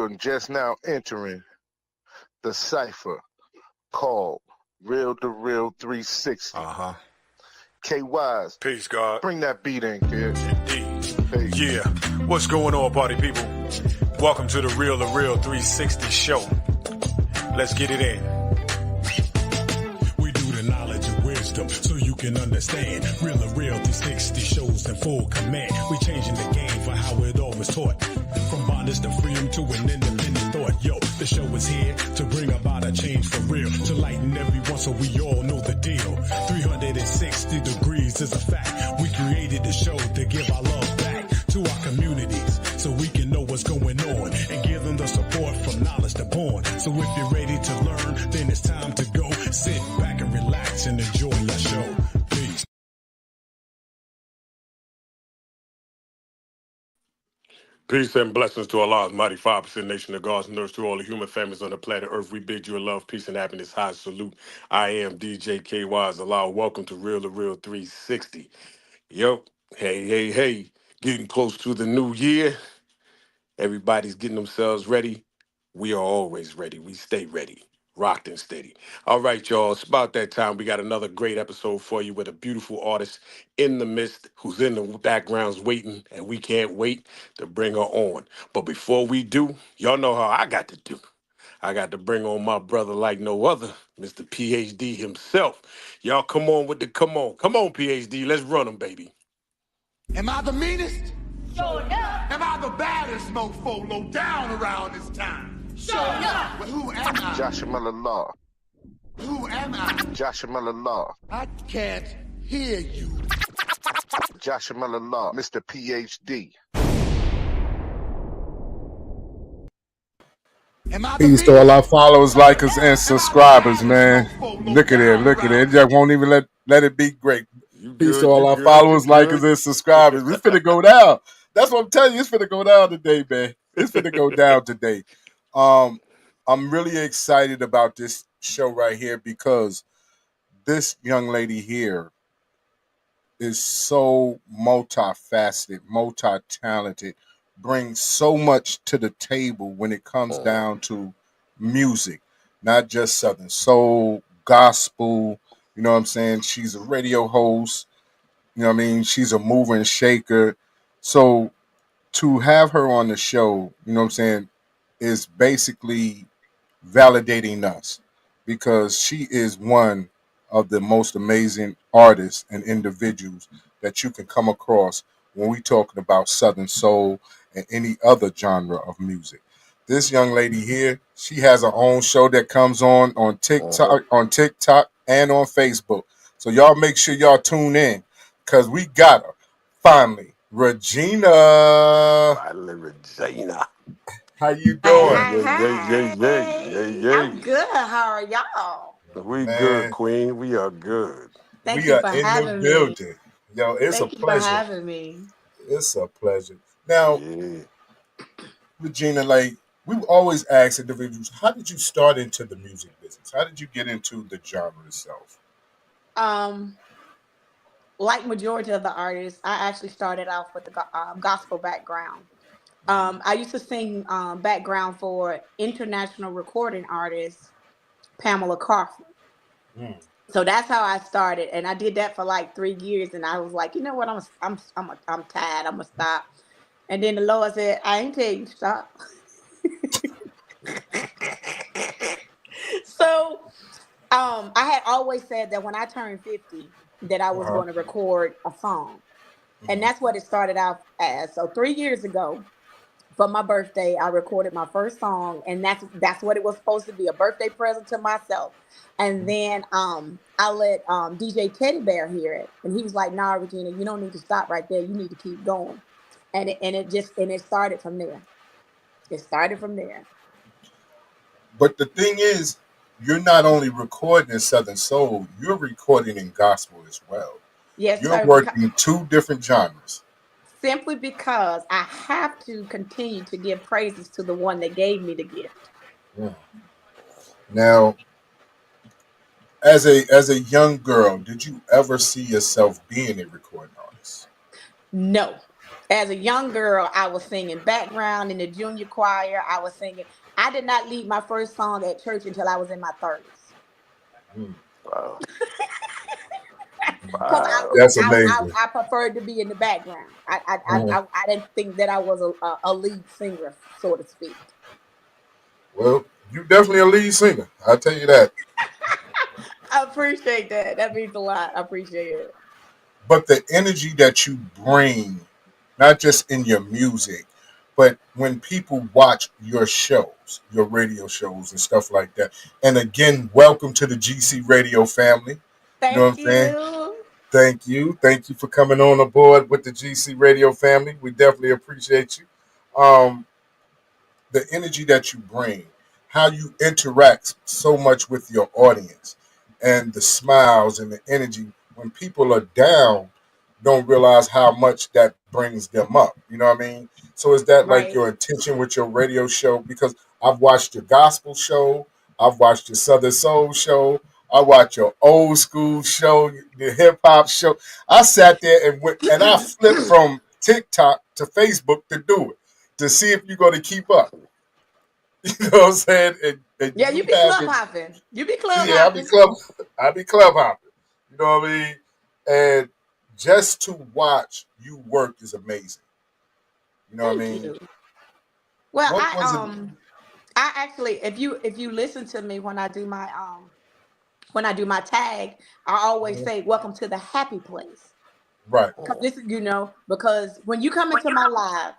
You're just now entering the cipher called Real to Real 360. K-Wise, Peace, God. bring that beat in, kid. Indeed. Peace. Yeah. What's going on, party people? Welcome to the Real 360 show. Let's get it in. We do the knowledge and wisdom so you can understand. Real 360 shows in full command. We changing the game for how it all was taught. From bondage to freedom to an independent thought. Yo, the show is here to bring about a change for real. To lighten everyone so we all know the deal. 360 degrees is a fact. We created the show to give our love back to our communities so we can know what's going on and give them the support from knowledge to born. So if you're ready to learn, then it's time to go. Sit back and relax and enjoy your show. Peace. Peace and blessings to Allah's mighty 5% nation of God's nurse to all the human families on the planet Earth. We bid you a love, peace, and happiness. High salute. I am DJ KY's Allah. Welcome to Real 360. Yo, hey. Getting close to the new year. Everybody's getting themselves ready. We are always ready. We stay ready. Rocked and steady. All right, y'all. It's about that time. We got another great episode for you with a beautiful artist in the midst who's in the backgrounds waiting, and we can't wait to bring her on. But before we do, y'all know how I got to do. I got to bring on my brother like no other, Mr. PhD himself. Y'all come on with the come on. Come on, PhD. Let's run him, baby. Am I the meanest? Sure enough. Am I the baddest mofo low down around this time? Sure enough. But who am I? Joshua Miller Law. Who am I? Joshua Miller Law. I can't hear you. Joshua Miller Law. Mr. PhD. Am I the Peace to all our followers, likers, and subscribers, man. Look at it. It just won't even let it be great. Peace to all our followers, likers, and subscribers. It's finna go down. That's what I'm telling you. It's finna go down today, man. It's finna go down today. I'm really excited about this show right here because this young lady here is so multifaceted, multi-talented, brings so much to the table when it comes down to music, not just Southern soul, gospel. You know what I'm saying? She's a radio host. You know what I mean? She's a mover and shaker. So to have her on the show, you know what I'm saying, is basically validating us because she is one of the most amazing artists and individuals that you can come across when we talking about Southern soul and any other genre of music. This young lady here, she has her own show that comes on TikTok, and on Facebook. So y'all make sure y'all tune in because we got her finally, Regina. How you doing? Hey. I'm good. How are y'all? We Man. good, Queen. We are good. Thank We you are for in having the me. building. Yo, it's Thank a you for pleasure. having me. It's a pleasure. Now, Yeah. Regina, like we always ask individuals, how did you start into the music business? How did you get into the genre itself? Like majority of the artists, I actually started off with the gospel background. I used to sing background for international recording artist Pamela Crawford. Mm. So that's how I started, and I did that for like 3 years. And I was like, you know what, I'm tired. I'm gonna stop. And then the Lord said, I ain't tell you to stop. So I had always said that when I turned 50, that I was Uh-huh. going to record a song, and that's what it started out as. So 3 years ago, for my birthday, I recorded my first song, and that's what it was supposed to be, a birthday present to myself. And then I let DJ Teddy Bear hear it, and he was like, "Nah, Regina, you don't need to stop right there. You need to keep going." And it started from there. It started from there. But the thing is, you're not only recording in Southern Soul, you're recording in gospel as well. Yes, You're sir. working in two different genres. Simply because I have to continue to give praises to the one that gave me the gift. Mm. Now, as a young girl, did you ever see yourself being a recording artist? No. As a young girl, I was singing background in the junior choir. I was singing. I did not lead my first song at church until I was in my 30s. Wow. Because Wow. That's amazing. I preferred to be in the background. I didn't think that I was a lead singer, so to speak. Well, you definitely a lead singer. I'll tell you that. I appreciate that. That means a lot. I appreciate it. But the energy that you bring, not just in your music, but when people watch your shows, your radio shows and stuff like that. And again, welcome to the GC Radio family. You know what I'm Thank saying? you. Thank you. Thank you for coming on aboard with the GC Radio family. We definitely appreciate you. Um, the energy that you bring, how you interact so much with your audience, and the smiles and the energy when people are down, don't realize how much that brings them up. You know what I mean? So is that like Right. your intention with your radio show? Because I've watched your gospel show, I've watched your Southern Soul show, I watched your old school show, the hip hop show. I sat there and went and I flipped from TikTok to Facebook to do it to see if you're going to keep up. You know what I'm saying? And Yeah, you you be have club been, hopping. You be club yeah, hopping. I be club hopping. You know what I mean? And just to watch you work is amazing. You know what I Thank mean? you. Well, What was it? I actually, if you listen to me when I do my tag, I always say, "Welcome to the happy place." Right. Because this is, because when you come into my live,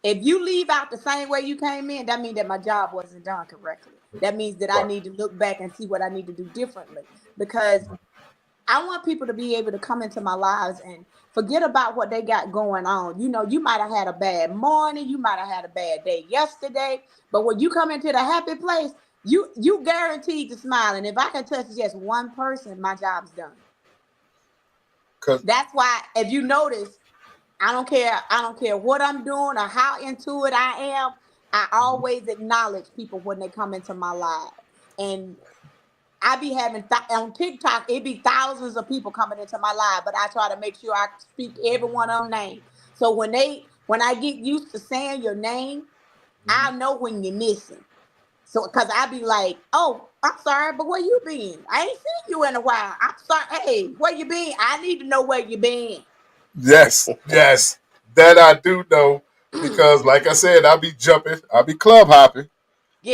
if you leave out the same way you came in, that means that my job wasn't done correctly. That means that I Right. need to look back and see what I need to do differently. Because I want people to be able to come into my lives and forget about what they got going on. You might have had a bad morning, you might have had a bad day yesterday, but when you come into the happy place, you guaranteed to smile. And if I can touch just one person, my job's done. Cause That's why, if you notice, I don't care what I'm doing or how into it I am. I always acknowledge people when they come into my life. And I be having on TikTok, it be thousands of people coming into my live, but I try to make sure I speak every one of them name. So when I get used to saying your name, I know when you're missing. So because I be like, oh, I'm sorry, but where you been? I ain't seen you in a while. I'm sorry. Hey, where you been? I need to know where you been. yes, yes, that I do know because, like I said, I be jumping, I be club hopping,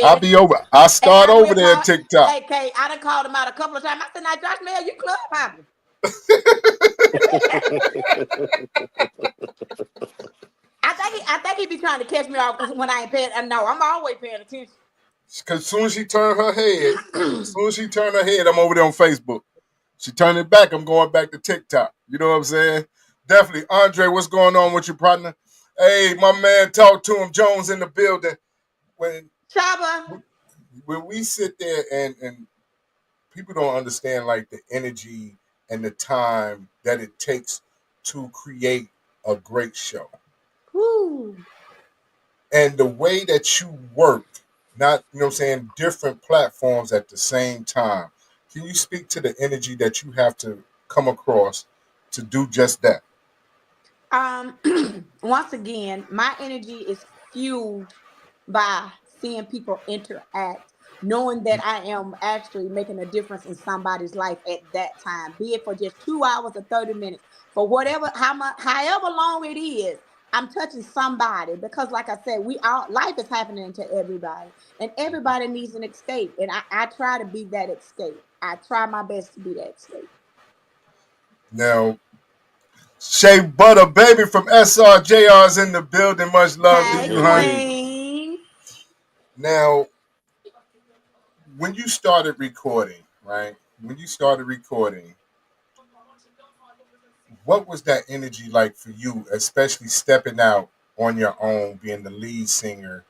I Yeah. be over. I And start I over will there call. at TikTok. Hey, Kay, I done called him out a couple of times. I said, now, Josh, man, you club hopping. I think he be trying to catch me off when I ain't paying. No, I'm always paying attention. Because soon as she turned her head, I'm over there on Facebook. She turned it back, I'm going back to TikTok. You know what I'm saying? Definitely. Andre, what's going on with your partner? Hey, my man, talk to him. Jones in the building. When Chaba. when we sit there and people don't understand like the energy and the time that it takes to create a great show. Woo. And the way that you work, not, you know what I'm saying, different platforms at the same time. Can you speak to the energy that you have to come across to do just that? Um, Once again, my energy is fueled by seeing people interact, knowing that I am actually making a difference in somebody's life at that time, be it for just 2 hours or 30 minutes, for whatever, how much, however long it is. I'm touching somebody because, like I said, we all life is happening to everybody, and everybody needs an escape. And I try to be that escape. I try my best to be that escape. Now, Shea Butter Baby from SRJR is in the building. Much love to Hey, you, honey. Hey. Queen. Now, when you started recording, right? When you started recording, what was that energy like for you, especially stepping out on your own, being the lead singer?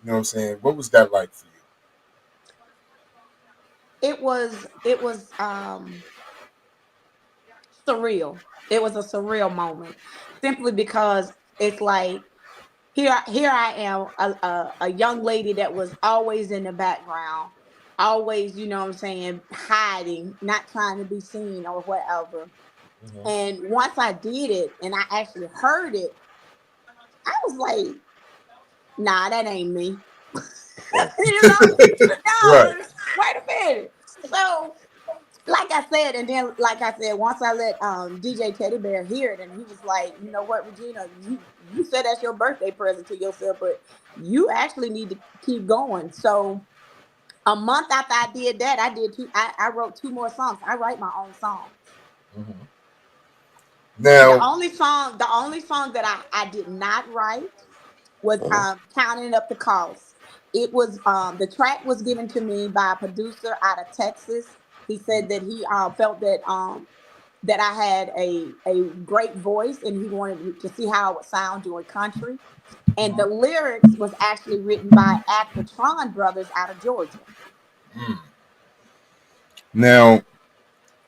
You know what I'm saying? What was that like for you? It was surreal. It was a surreal moment, simply because it's like here I am, a young lady that was always in the background, always, what I'm saying, hiding, not trying to be seen or whatever. Mhm. And once I did it and I actually heard it, I was like, nah, that ain't me. You know? Right. No, wait a minute. So, like I said, and then like I said, once I let DJ Teddy Bear hear it, and he was like, you know what, Regina, you said that's your birthday present to yourself, but you actually need to keep going. So a month after I did that, I did two. I wrote two more songs. I write my own songs. Now, The only song that I did not write was counting up the cost. It was the track was given to me by a producer out of Texas. He said that he felt that I had a great voice and he wanted to see how it would sound doing country. And the lyrics was actually written by Aquatron Brothers out of Georgia. now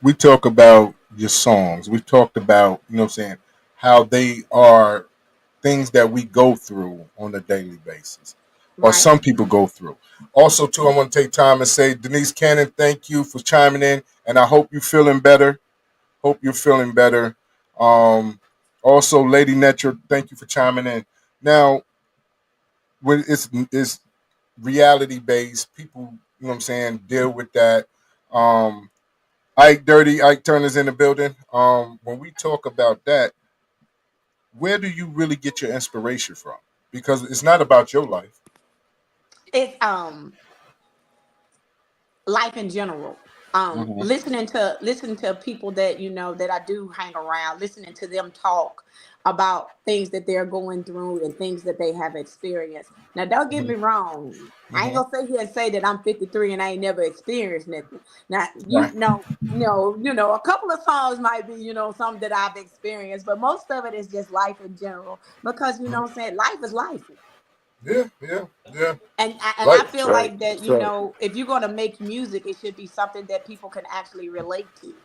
we talk about your songs. We've talked about, you know what I'm saying, how they are things that we go through on a daily basis, or Right. some people go through. Also, too, I want to take time and say, Denise Cannon, thank you for chiming in, and I hope you're feeling better. Hope you're feeling better. Also, Lady Netra, thank you for chiming in. Now, when it's reality based, people, you know what I'm saying, deal with that. Ike Turner's in the building. When we talk about that, where do you really get your inspiration from? Because it's not about your life. It's life in general. Mm-hmm. Listening to people that that I do hang around, listening to them talk about things that they're going through and things that they have experienced. Now, don't get me wrong. I ain't Mm-hmm. gonna sit here and say that I'm 53 and I ain't never experienced nothing. Now, Right. a couple of songs might be, something that I've experienced, but most of it is just life in general. Because what I'm saying, life is life. Yeah, yeah, yeah. And I Right. feel Right. like that, So if you're gonna make music, it should be something that people can actually relate to.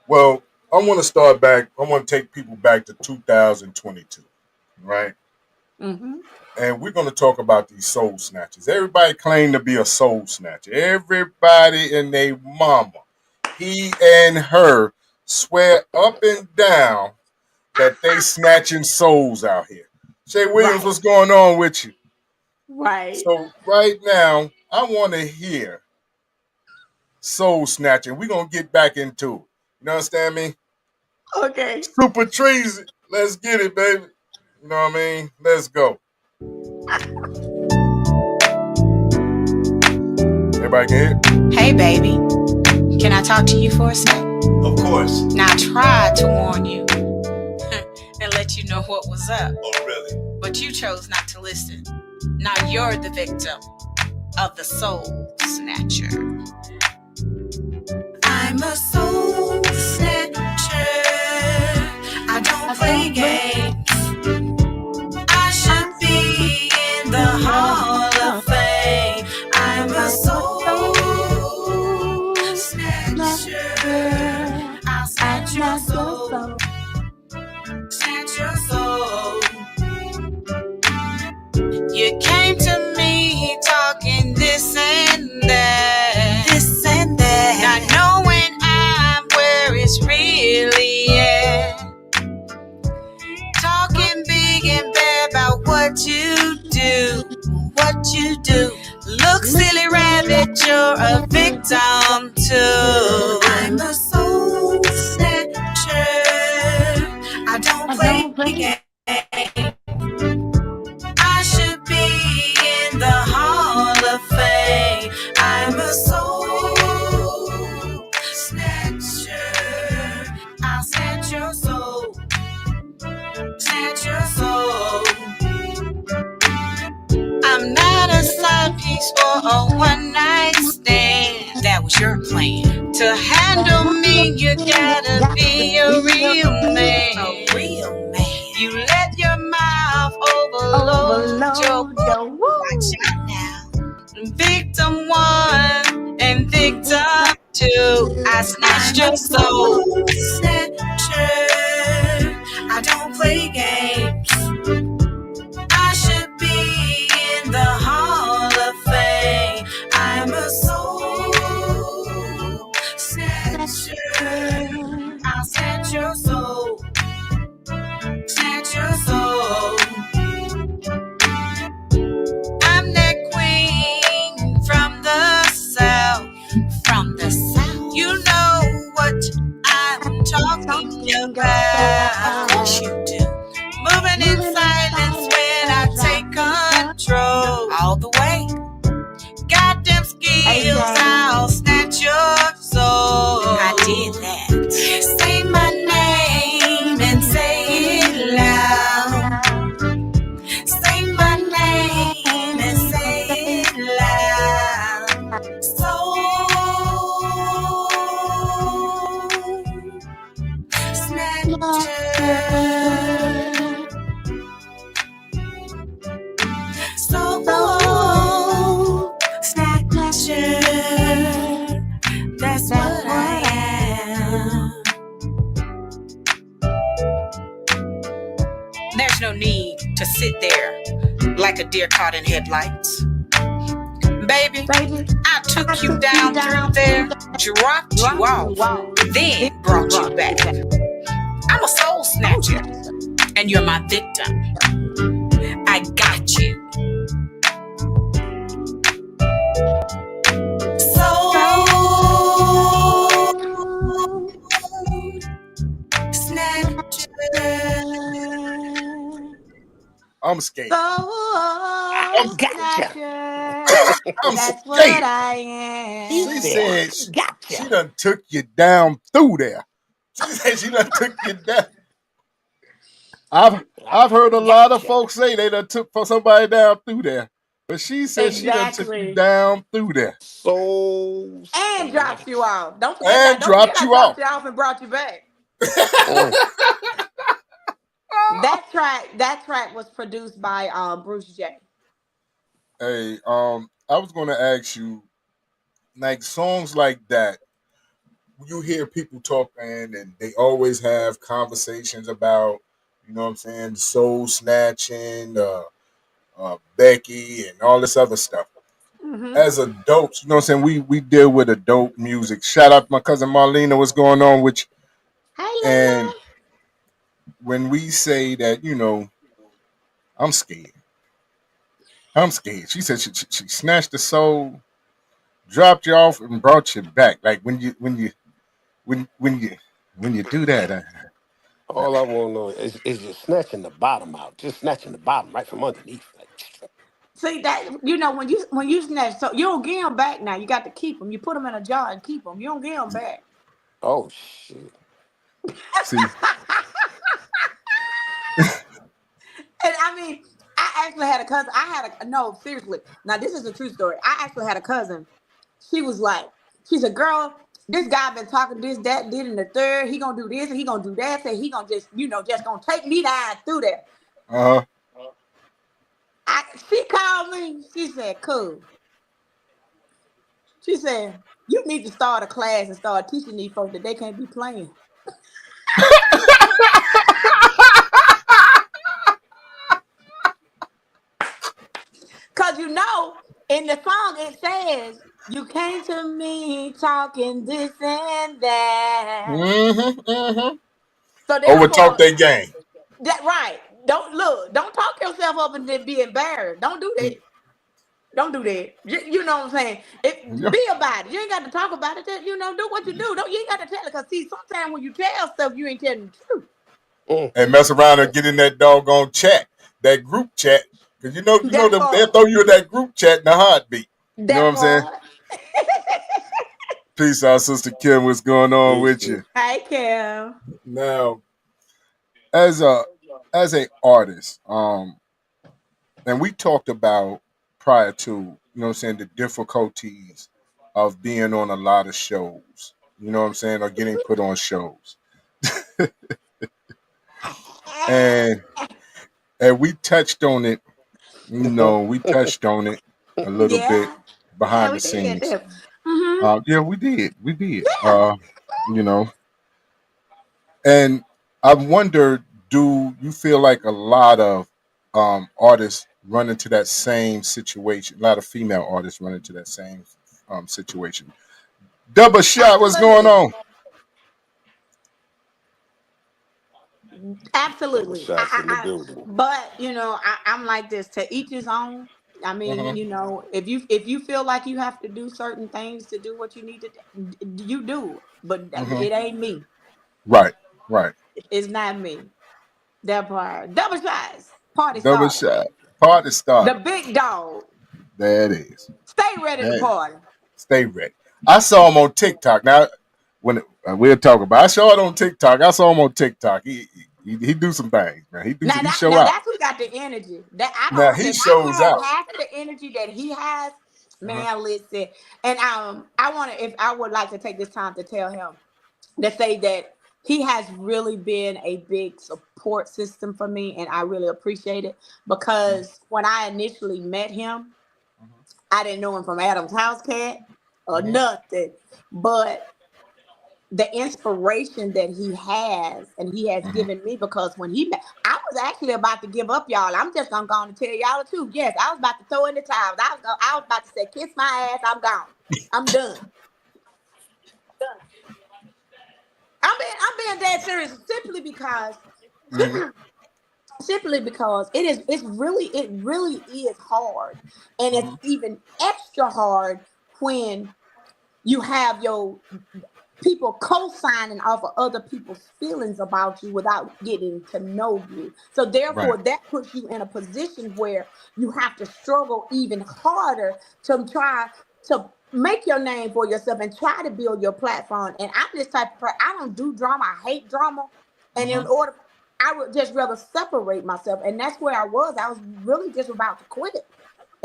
Well, I want to start back. I want to take people back to 2022, right? Hmm. And we're going to talk about these soul snatchers. Everybody claim to be a soul snatcher. Everybody and their mama, he and her, swear up and down that they snatching souls out here. Shay Williams, Right, what's going on with you? right. So right now, I want to hear soul snatching. We're going to get back into it. You understand me? Okay. Super treason. Let's get it, baby. You know what I mean? Let's go. Everybody can hear? Hey, baby, can I talk to you for a sec? Of course. Now, I tried to warn you and let you know what was up. Oh, really? But you chose not to listen. Now you're the victim of the soul snatcher. I'm a soul snatcher. I don't play games. I should be in the Hall of Fame. I'm a soul snatcher. I'll snatch your soul. Snatch your soul. You came to me talking this and that. This and that. Not knowing I'm where it's really at. Talking big and bad about what you do. What you do. Look, silly rabbit, you're a victim too. I'm a soul snatcher. I don't play games. I should be in the Hall of Fame. I'm a soul snatcher. I'll snatch your soul. Snatch your soul. I'm not a side piece or a one night stand. That was your plan. To handle me, you gotta be a real man. A real man. You let your mouth overload your Overload. watch Woo. out now. Victim one and victim two. I snatched your soul. Snatcher. I don't play games. I should be in the Hall of Fame. I'm a soul snatcher. I'll snatch your soul. Snatch your soul. like a deer caught in headlights. Baby, I took you down through there, dropped you off, then brought you back. I'm a soul snatcher, and you're my victim. I got you. Soul snatcher. I'm scared. I'm gotcha. I'm That's scared. what I am. She said she done took you down through there. She said she done took you down. I've heard a lot of folks say they done took for somebody down through there. But she said she done took you down through there. So and dropped you off. Don't forget And that. Don't forget dropped I you dropped off. you off and brought you back. That track was produced by Bruce J. Hey, I was gonna ask you, like songs like that, you hear people talking and they always have conversations about, you know what I'm saying, soul snatching, Becky and all this other stuff. As adults, you know what I'm saying, we deal with adult music. Shout out to my cousin Marlena, what's going on with you? Hey, And when we say that, you know, I'm scared. I'm scared. She said she snatched the soul, dropped you off, and brought you back. Like when you do that, all I want to know is just snatching the bottom out, just snatching the bottom right from underneath. Like, see that when you snatch, so you don't get them back now. You got to keep them. You put them in a jar and keep them. You don't get them back. oh shit! see, And I mean, I actually had a cousin. No, seriously. Now this is a true story. I actually had a cousin. She was like, she said, "Girl, this guy been talking this, that, did in the third. He gonna do this and he gonna do that. Say he gonna just, just gonna take me down through there." She called me. She said, "Cool." She said, "You need to start a class and start teaching these folks that they can't be playing." Cause in the song it says, "You came to me talking this and that." So over talk therefore, their game. that right. Don't talk yourself up and then be embarrassed. Don't do that. Don't do that. You know what I'm saying? Yeah. Be about it. You ain't got to talk about it. Just, do what you do. You ain't got to tell it. Cause see, sometimes when you tell stuff, you ain't telling the truth. And mess around and get in that doggone chat, that group chat, because they'll throw you in that group chat in a heartbeat. You know what I'm saying? Peace out, Sister Kim. What's going on with you? Hi, Kim. Now, as a artist, and we talked about prior to, what I'm saying, the difficulties of being on a lot of shows, you know what I'm saying, or getting put on shows. and we touched on it, we touched on it a little bit behind the scenes. Yeah, we did. Yeah. And I wonder, do you feel like a lot of artists run into that same situation? A lot of female artists run into that same situation. Double shot, what's going on? Absolutely. Shots in the building. But I'm like this, to each his own. I mean, if you feel like you have to do certain things to do what you need to do, you do. But it ain't me. Right. It's not me. That part. Double shots. Party Double started. shot. Party started. The big dog. There it is. Stay ready to party. Stay ready. I saw him on TikTok. Now, when we'll talk about, I saw it on TikTok. I saw him on TikTok. He do some things, man. He show out. That's who got the energy. He shows out. Half of the energy that he has, man. Listen, and I would like to take this time to tell him, to say that he has really been a big support system for me, and I really appreciate it, because when I initially met him, I didn't know him from Adam's House Cat or nothing, but the inspiration that he has and he has given me, because when I was actually about to give up, y'all. I'm just gonna go on and tell y'all the truth. Yes, I was about to throw in the towels. I was about to say, kiss my ass. I'm gone. I'm done. I'm being dead serious Mhm. simply because it really is hard, and it's Mhm. even extra hard when you have your people co-signing off of other people's feelings about you without getting to know you. So Right. therefore that puts you in a position where you have to struggle even harder to try to make your name for yourself and try to build your platform. And I'm this type of person, I don't do drama, I hate drama. And in Mhm. order, I would just rather separate myself. And that's where I was really just about to quit.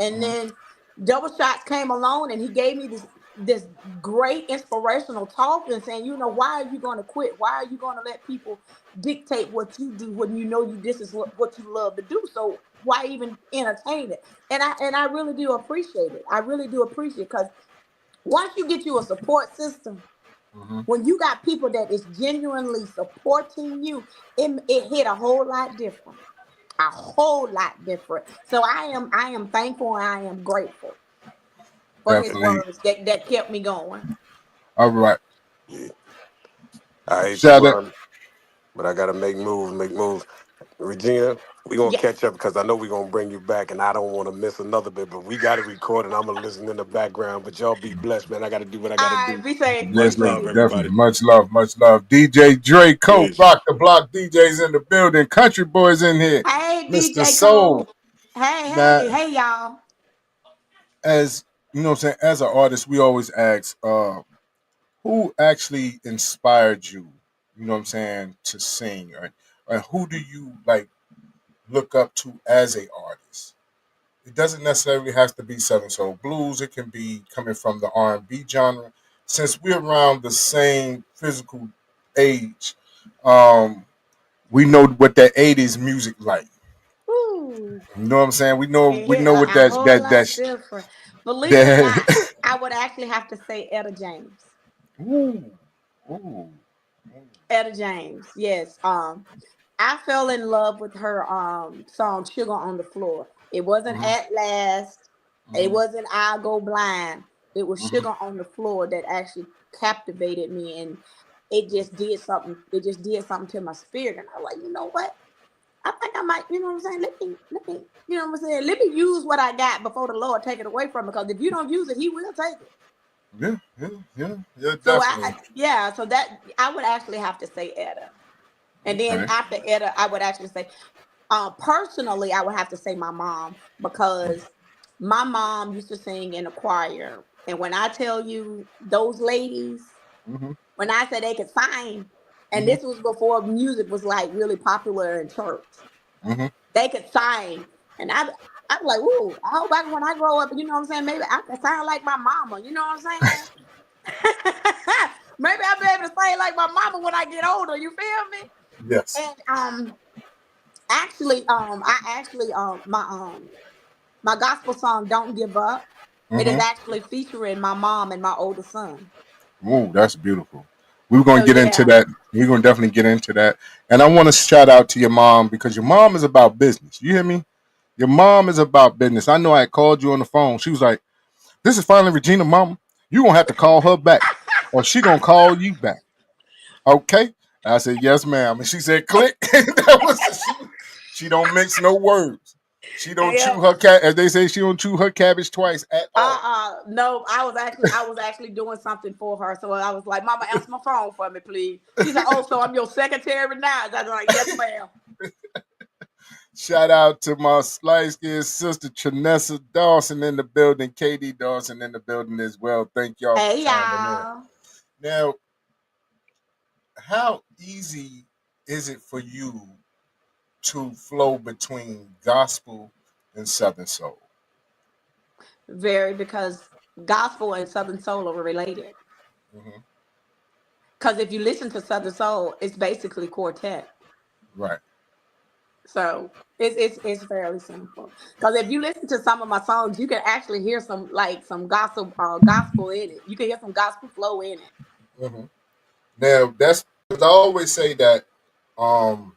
And Mhm. then Double Shots came along and he gave me this great inspirational talk and saying, you know, why are you going to quit? Why are you going to let people dictate what you do when you know this is what you love to do? So why even entertain it? And I really do appreciate it. I really do appreciate it because once you get you a support system, Mhm. when you got people that is genuinely supporting you, it hit a whole lot different, a whole lot different. So I am thankful and I am grateful for his Definitely. words that kept me going. All right. Yeah. I hate to Shout out. run, but I gotta make moves, make moves. Regina, we gonna Yes. catch up because I know we gonna bring you back, and I don't want to miss another bit. But we got to record, and I'm gonna listen in the background. But y'all be blessed, man. I got to do what I got to All right, do. be safe. Be Much Yes, sir. love, safe. Definitely. everybody. Much love. Much love. DJ Draco, Peace. Rock the Block DJs in the building. Country Boys in here. Hey, Mr. DJ Soul. Cole. Hey, Now, hey, y'all. as you know what I'm saying, as an artist, we always ask, who actually inspired you, you know what I'm saying, to sing? Or who do you like look up to as a artist? It doesn't necessarily have to be Southern Soul Blues. It can be coming from the R&B genre. Since we're around the same physical age, um, we know what that '80s music like. Ooh, You know what I'm saying? it We hit know what a whole lot different. Believe it or not, that. I would actually have to say Etta James. Ooh, ooh, Etta James, yes. I fell in love with her song "Sugar on the Floor." It wasn't mhm, "At Last." It mhm, wasn't "I'll Go Blind." It was mhm. "Sugar on the Floor" that actually captivated me, and it just did something. It just did something to my spirit, and I was like, you know what? I think I might. You know what I'm saying? Let me. You know what I'm saying? Let me use what I got before the Lord take it away from me. Because if you don't use it, He will take it. Yeah, yeah, yeah, yeah, So definitely. yeah. So that I would actually have to say Etta. And then Okay. after Etta, I would actually say, personally, I would have to say my mom because my mom used to sing in a choir. And when I tell you those ladies, Mm-hmm, when I say they could sing, and mm-hmm, this was before music was like really popular in church, mm-hmm. they could sing. And I'm like, ooh, I hope when I grow up, you know what I'm saying? Maybe I can sound like my mama, you know what I'm saying? Maybe I'll be able to sing like my mama when I get older, you feel me? Yes. And actually, I actually my gospel song "Don't Give Up." It is Mm-hmm. actually featuring my mom and my older son. Ooh, that's beautiful. We're gonna So get into yeah, that. We're gonna definitely get into that. And I want to shout out to your mom because your mom is about business. You hear me? Your mom is about business. I know I called you on the phone. She was like, "This is finally Regina, mama. You gonna have to call her back, or she gonna call you back." Okay. I said, "Yes, ma'am." And she said, "Click." That was she don't mix no words. She don't yeah. chew her cat, as they say. She don't chew her cabbage twice at all. No, I was actually doing something for her. So I was like, "Mama, answer my phone for me, please." She said, "Oh, so I'm your secretary now?" I was like, "Yes, ma'am." Shout out to my light skinned sister Tranessa Dawson in the building, KD Dawson in the building as well. Thank y'all for Hey chiming in. y'all. Now, how easy is it for you to flow between gospel and southern soul? Very, because gospel and Southern Soul are related. Hmm. Because if you listen to Southern Soul, it's basically quartet. Right. So it's fairly simple. Because if you listen to some of my songs, you can actually hear some gospel in it. You can hear some gospel flow in it. Hmm. Now, that's I always say that um,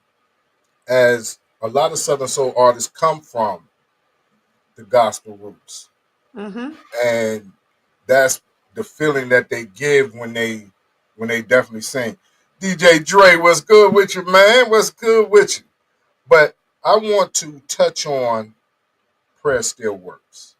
as a lot of Southern soul artists come from the gospel roots, and that's the feeling that they give when they definitely sing. DJ Dre, what's good with you, man? What's good with you? But I want to touch on Prayer Still Works.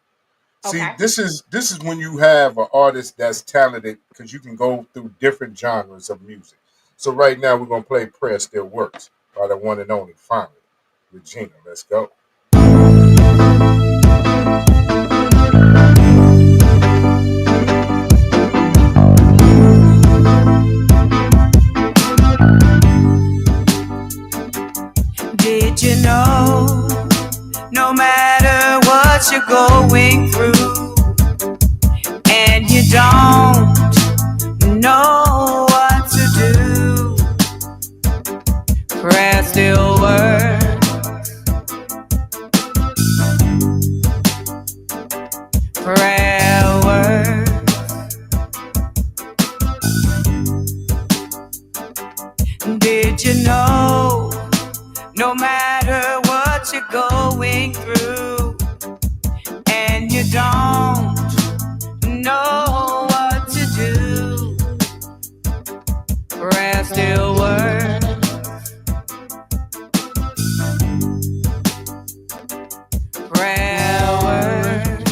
See, this is when you have an artist that's talented, because you can go through different genres of music. So right now we're gonna play Prayer Still Works by the one and only finally, Regina. Let's go. Did you know, no matter what you're going through, and you don't know what to do, prayer still works. Prayer works. Did you know, no matter what you're going through, and you don't know what to do, prayer still works. Prayer works.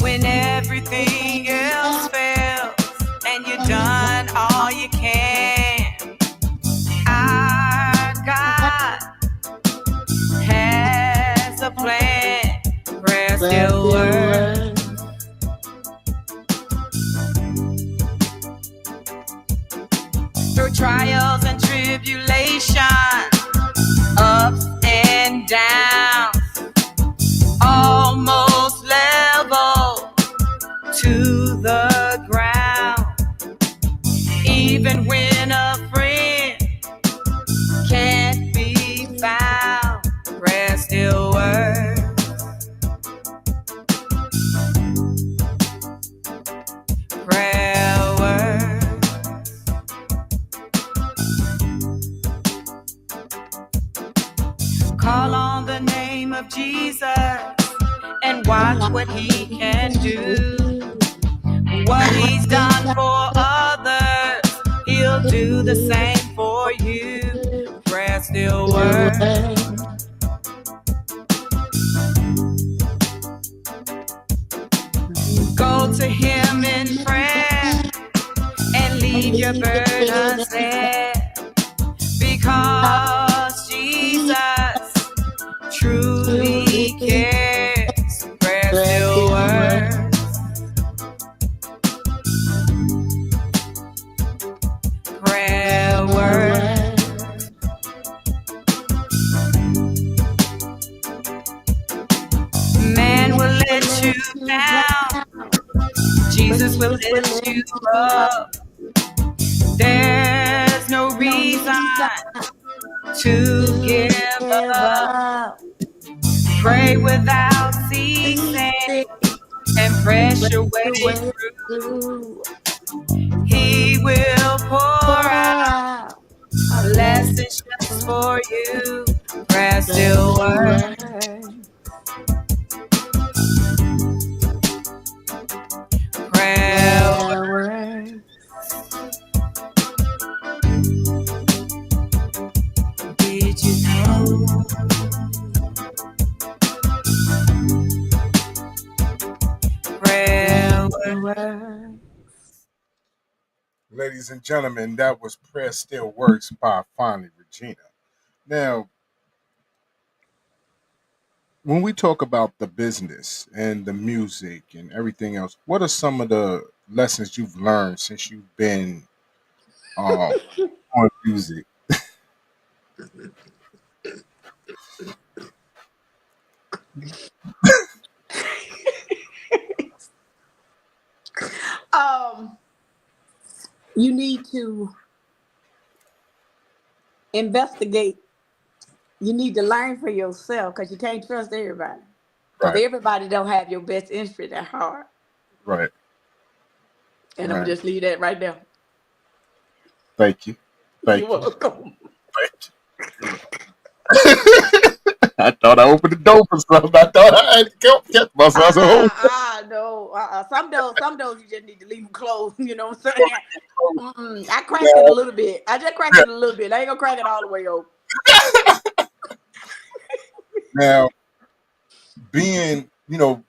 When everything else fails and you've done all you can, our God has a plan. Prayer still works. Through trials and tribulations, ups and downs, almost level to the ground. Even when a friend can't be found, prayer still works. Prayer works. Call on the name of Jesus and watch what he can do. What he's done for others, he'll do the same for you. Prayer still works. Go to him in prayer and leave your burdens there, because Jesus truly cares. Prayer still works. Prayer works. Man will let you down, Jesus will lift you up. There's no reason to give up. Pray without ceasing and press your way through. He will pour out blessings just for you. Prayer still works. Prayer works. Did you know? Prayer works. Ladies and gentlemen, that was Prayer Still Works by finally Regina. Now, when we talk about the business and the music and everything else, what are some of the lessons you've learned since you've been on music? You need to investigate. You need to learn for yourself, because you can't trust everybody. Because Right, everybody don't have your best interest at heart. right, And I'm right. gonna just leave that right there. Thank you. Thank You're you. welcome. I thought I opened the door for something. I thought I had to catch myself. No. Some doors you just need to leave them closed. You know what I'm saying? I cracked it a little bit. I just cracked it a little bit. I ain't gonna crack it all the way open. Now, being,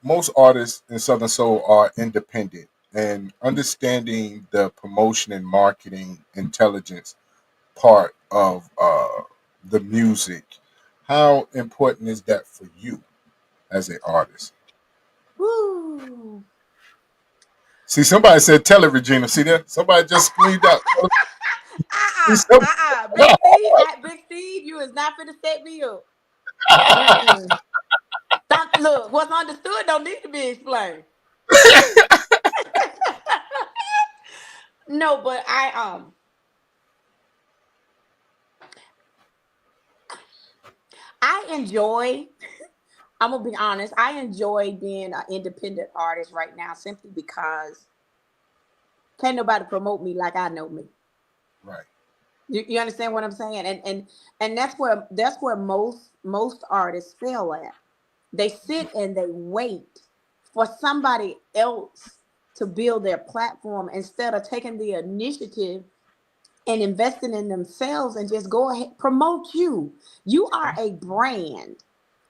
most artists in Southern Soul are independent, and understanding the promotion and marketing intelligence part of the music, how important is that for you as an artist? Woo. See, somebody said, "Tell it, Regina." See that? Somebody just screamed out. Big Steve, you is not finna set me up. Look, what's understood don't need to be explained. No, but I enjoy. I'm gonna be honest. I enjoy being an independent artist right now, simply because can't nobody promote me like I know me. Right. You understand what I'm saying? And that's where most artists fail at. They sit and they wait for somebody else to build their platform instead of taking the initiative and investing in themselves and just go ahead promote you. You are a brand.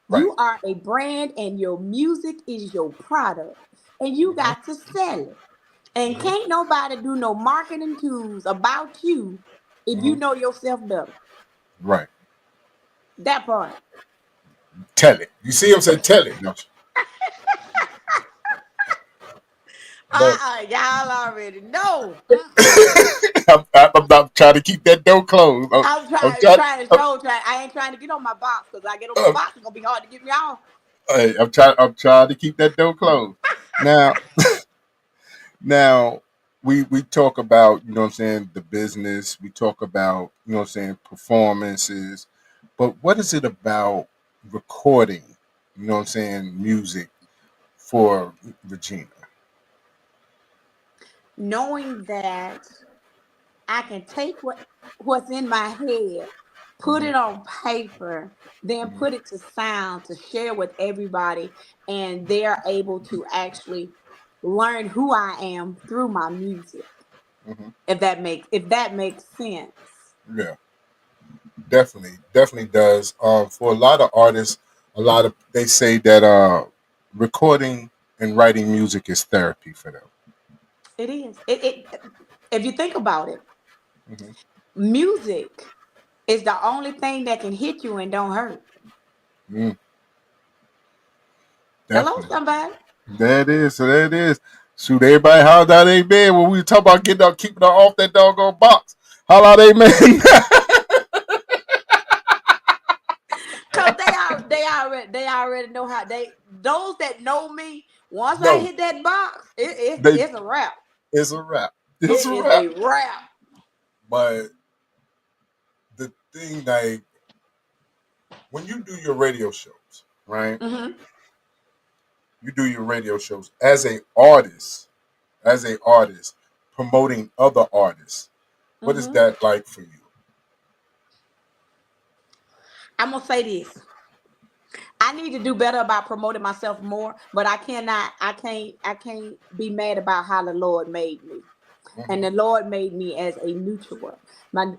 Right. You are a brand, and your music is your product, and you got to sell it. And can't nobody do no marketing tools about you if you know yourself better. Right. That part. Tell it. You see him say, "Tell it," don't you? Y'all already know. I'm trying to keep that door closed. I'm trying to show. I ain't trying to get on my box, because I get on my box, it's gonna be hard to get me off. Hey, I'm trying to keep that door closed. Now we talk about, the business. We talk about, performances. But what is it about recording, music for Regina? Knowing that I can take what's in my head, put it on paper, then put it to sound to share with everybody, and they're able to actually learn who I am through my music. Mm-hmm. If that makes sense. Yeah, definitely does. For a lot of artists, they say that recording and writing music is therapy for them. It is. If you think about it, Mm-hmm. music is the only thing that can hit you and don't hurt. Hello, Definitely. somebody. That is. So that is. Shoot, everybody holler out amen when we talk about keeping her off that doggone box. Holler out amen. Cause they already know how those that know me. Once I No, hit that box, they. it's a wrap. It's a wrap. It's It a is wrap. a wrap. But the thing, like, when you do your radio shows, right? Mm-hmm. You do your radio shows as an artist, promoting other artists. What is Mm-hmm. that like for you? I'm gonna say this. I need to do better about promoting myself more, but I can't be mad about how the Lord made me. And the Mm-hmm. Lord made me as a nurturer.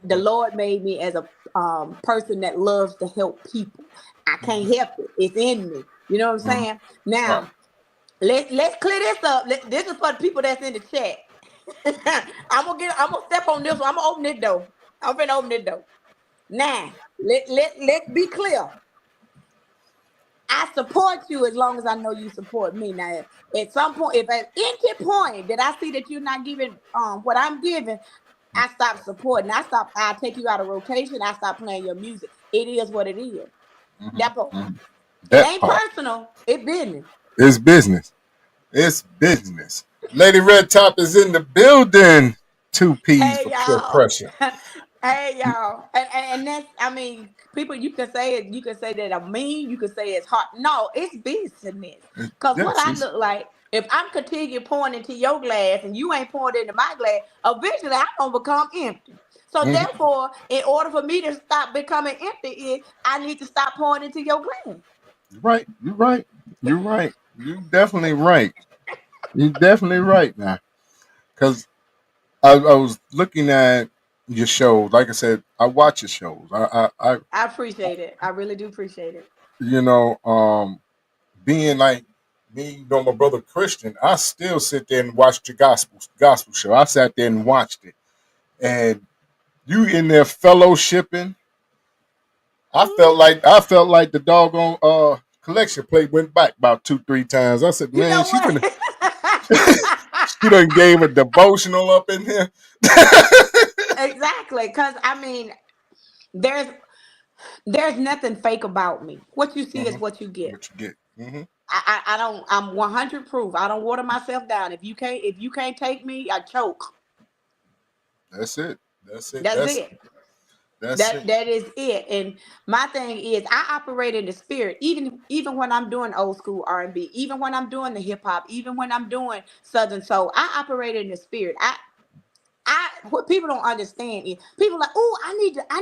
The Lord made me as a person that loves to help people. I can't help it. It's in me. You know what I'm Mm-hmm. saying? Right. Now, let's clear this up. This is for the people that's in the chat. I'm gonna step on this one. I'm gonna open this door. I'm gonna open this door. Now, let's be clear. I support you as long as I know you support me. Now, at some point, if at any point that I see that you're not giving what I'm giving, I stop supporting. I take you out of rotation. I stop playing your music. It is what it is. That part. Mm-hmm. It That ain't part personal. It's business. is business. It's business. Lady Red Top is in the building. 2 P's Hey for pure y'all. pressure. Hey y'all. And that's, I mean, people, you can say it, you can say that I'm mean, you can say it's hard. No, it's business. Cause what Yes, I look like, if I'm continue pouring into your glass and you ain't pouring into my glass, eventually I'm gonna become empty. So therefore, in order for me to stop becoming empty, I need to stop pouring into your glass. Right. You're right. You're right. You're definitely right. You're definitely right now. Because I was looking at your shows. Like I said, I watch your shows. I appreciate it. I really do appreciate it. You know, being like me, you know, my brother Christian, I still sit there and watch the gospel show. I sat there and watched it. And you in there fellowshipping. I felt like the doggone collection plate went back about 2-3 times. I said, man, she done gave a devotional up in here. Exactly, because I mean, there's nothing fake about me. What you see is what you get. What you get. Mm-hmm. I'm 100 proof. I don't water myself down. If you can't take me, I choke. That's it. That's it. That is it. And my thing is, I operate in the spirit, even when I'm doing old school R&B, even when I'm doing the hip hop, even when I'm doing Southern soul, I operate in the spirit. What people don't understand is people like, oh, I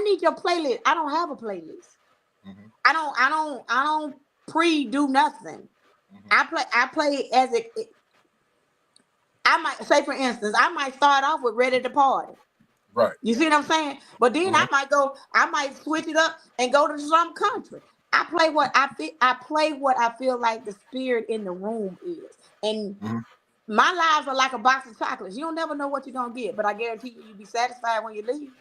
need your playlist. I don't have a playlist. Mm-hmm. I don't pre-do nothing. Mm-hmm. I play as it. I might say, for instance, I might start off with Ready to Party. Right. You see what I'm saying? But then I might switch it up and go to some country. I play what I feel like the spirit in the room is. And my lives are like a box of chocolates. You don't never know what you're gonna get, but I guarantee you'll be satisfied when you leave.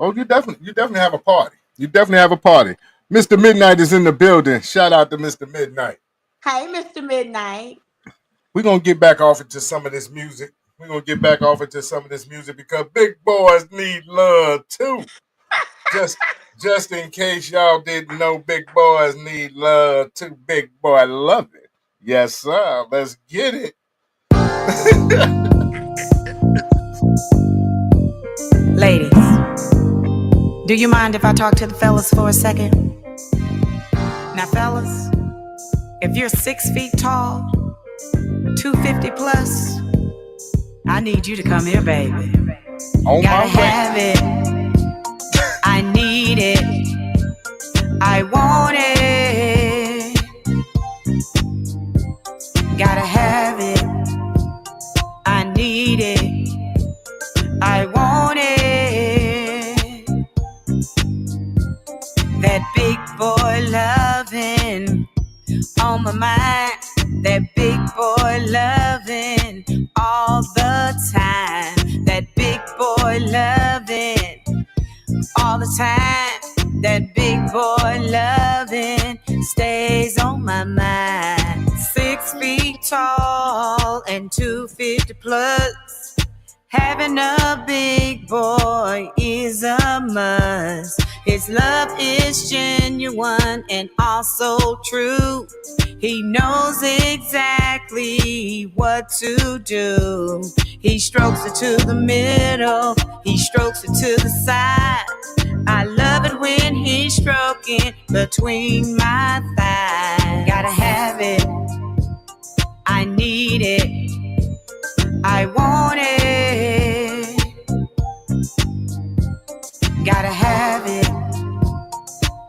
Oh, you definitely have a party. You definitely have a party. Mr. Midnight is in the building. Shout out to Mr. Midnight. Hey, Mr. Midnight. We're gonna get back off into some of this music. Because big boys need love too. Just in case y'all didn't know, big boys need love too. Big boy love it. Yes, sir. Let's get it. Ladies, do you mind if I talk to the fellas for a second? Now, fellas, if you're 6 feet tall, 250 plus, I need you to come here, baby. Gotta have it. I need it. I want it. Gotta have it. I need it. I want it. That big boy loving on my mind. That big boy loving all the time. That big boy loving all the time. That big boy loving stays on my mind. 6 feet tall and 250 plus. Having a big boy is a must. His love is genuine and also true. He knows exactly what to do. He strokes it to the middle. He strokes it to the side. I love it when he's stroking between my thighs. Gotta have it. I need it. I want it. Gotta have it.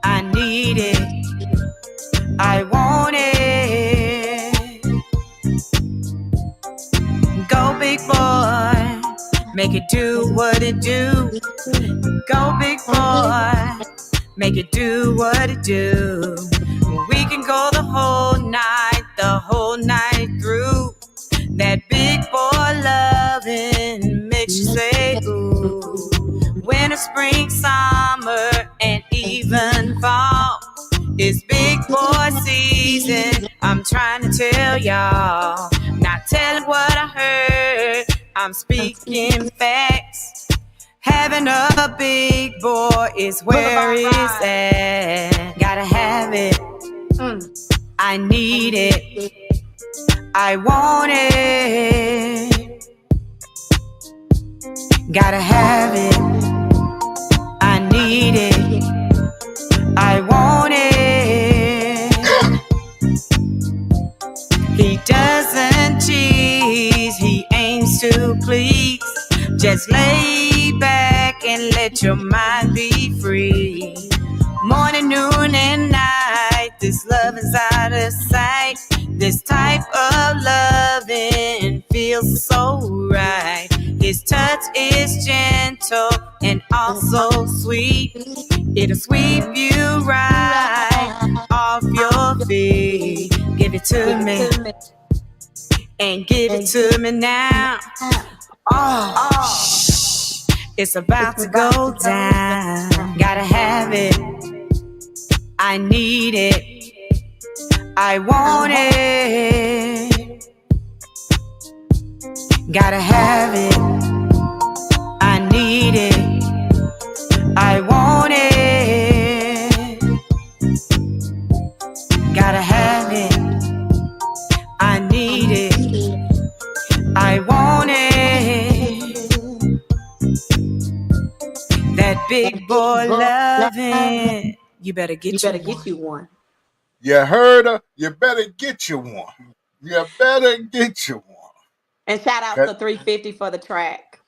I need it. I want it. Go big boy, make it do what it do. Go big boy, make it do what it do. We can go the whole night through. That big boy loving makes you say ooh. Winter, spring, summer, and even fall. It's big boy season. I'm trying to tell y'all, not telling what I heard. I'm speaking facts. Having a big boy is where it's at. Gotta have it. I need it. I want it. Gotta have it. I need it. I want it. He doesn't tease. He aims to please. Just lay back and your mind be free. Morning, noon, and night, this love is out of sight. This type of loving feels so right. His touch is gentle and also sweet. It'll sweep you right off your feet. Give it to me and give it to me now. Oh, it's about to go down. Gotta have it. I need it. I want it. Gotta have it. I need it. I want it. Gotta have it. I need it. I want it. That big boy loving. You better get you one. You heard her? You better get you one. You better get you one. And shout out to 350 for the track.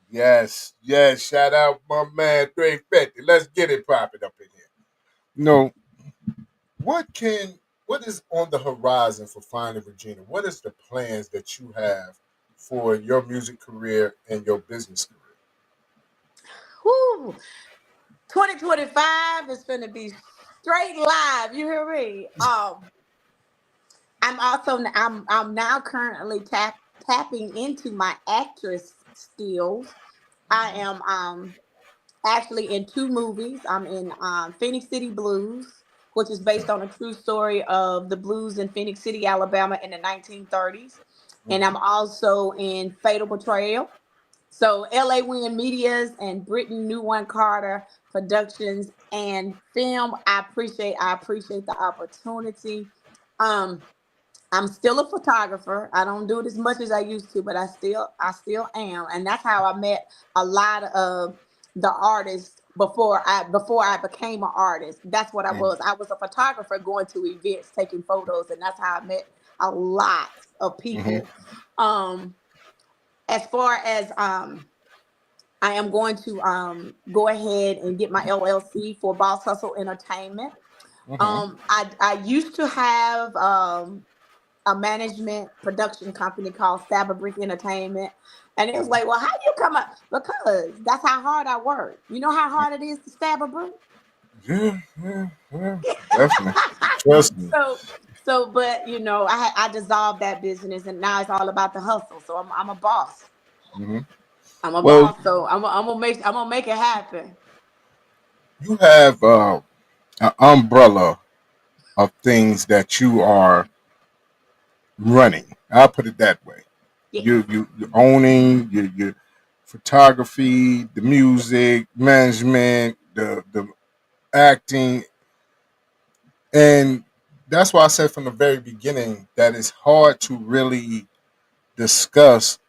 Yes. Shout out my man 350. Let's get it popping up in here. You know, what is on the horizon for Finding Regina? What is the plans that you have for your music career and your business career? Woo! 2025 is going to be straight live. You hear me? I'm now currently tapping into my actress skills. I am actually in 2 movies. I'm in Phoenix City Blues, which is based on a true story of the blues in Phoenix City, Alabama in the 1930s. And I'm also in Fatal Betrayal. So LA Wind Medias and Britain New One Carter Productions and film. I appreciate the opportunity. I'm still a photographer. I don't do it as much as I used to, but I still am. And that's how I met a lot of the artists before I became an artist. That's what I was. I was a photographer going to events, taking photos, and that's how I met a lot of people. As far as I am going to go ahead and get my LLC for Boss Hustle Entertainment. I used to have a management production company called Stabber Brick Entertainment. And it was like, well, how do you come up? Because that's how hard I work. You know how hard it is to stab a brick? Yeah, definitely. Trust me. But you know, I dissolved that business, and now it's all about the hustle. So I'm a boss. I'm a boss. So I'm gonna make it happen. You have an umbrella of things that you are running. I'll put it that way. Yeah. You're owning your photography, the music, management, the acting, and that's why I said from the very beginning that it's hard to really discuss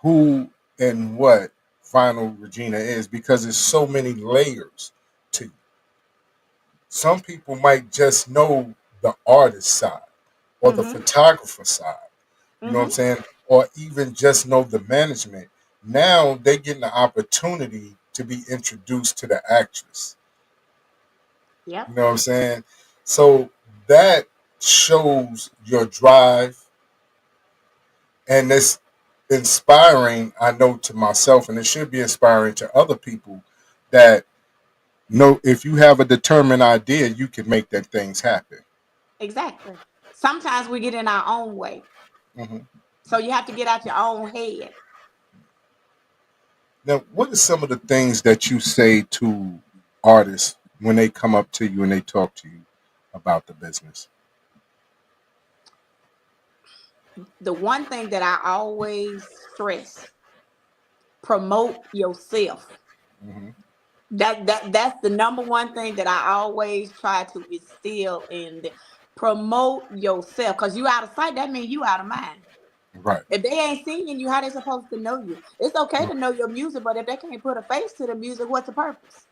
who and what Final Regina is because there's so many layers to you. Some people might just know the artist side or the photographer side. You know what I'm saying? Or even just know the management. Now they getting the opportunity to be introduced to the actress. Yep. You know what I'm saying? So that shows your drive, and it's inspiring, I know, to myself, and it should be inspiring to other people that know if you have a determined idea, you can make that things happen. Exactly. Sometimes we get in our own way. So you have to get out your own head. Now, what are some of the things that you say to artists when they come up to you and they talk to you about the business? The one thing that I always stress: promote yourself. That's the number one thing that I always try to instill in the promote yourself. Because you out of sight, that means you out of mind. Right. If they ain't seeing you, how they supposed to know you? It's okay to know your music, but if they can't put a face to the music, what's the purpose?